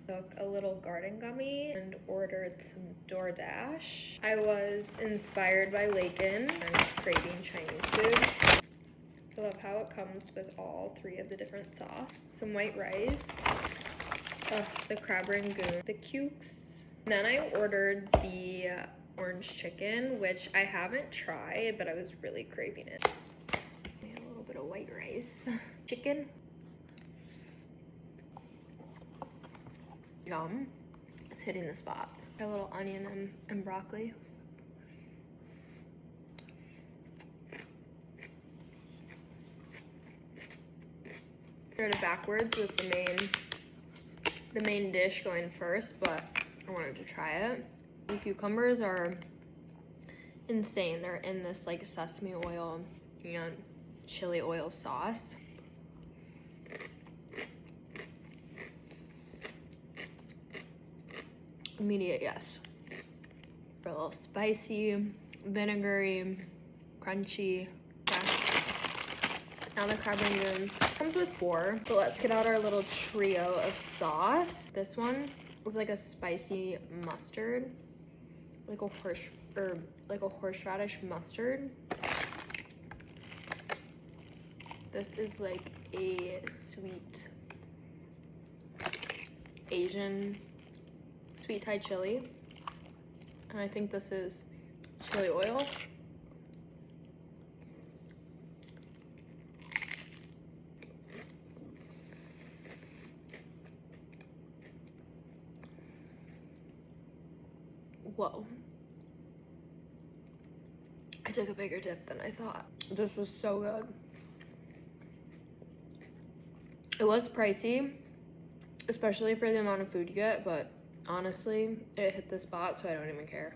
Took a little garden gummy and ordered some DoorDash. I was inspired by Lakin. I'm craving Chinese food. I love how it comes with all 3 of the different sauce. Some white rice. The crab rangoon. The cukes. And then I ordered the orange chicken, which I haven't tried, but I was really craving it. A little bit of white rice. Chicken. Yum. It's hitting the spot. A little onion and broccoli. Started backwards with the main dish going first, but I wanted to try it. The cucumbers are insane. They're in this like sesame oil and chili oil sauce. Immediate yes. They're a little spicy, vinegary, crunchy. Yeah. Now the crab rangoons. Comes with 4. So let's get out our little trio of sauce. This one is like a spicy mustard, like a horseradish mustard. This is like a sweet Asian sweet Thai chili, and I think this is chili oil. Whoa. I took a bigger dip than I thought. This was so good. It was pricey, especially for the amount of food you get, but honestly, it hit the spot, so I don't even care.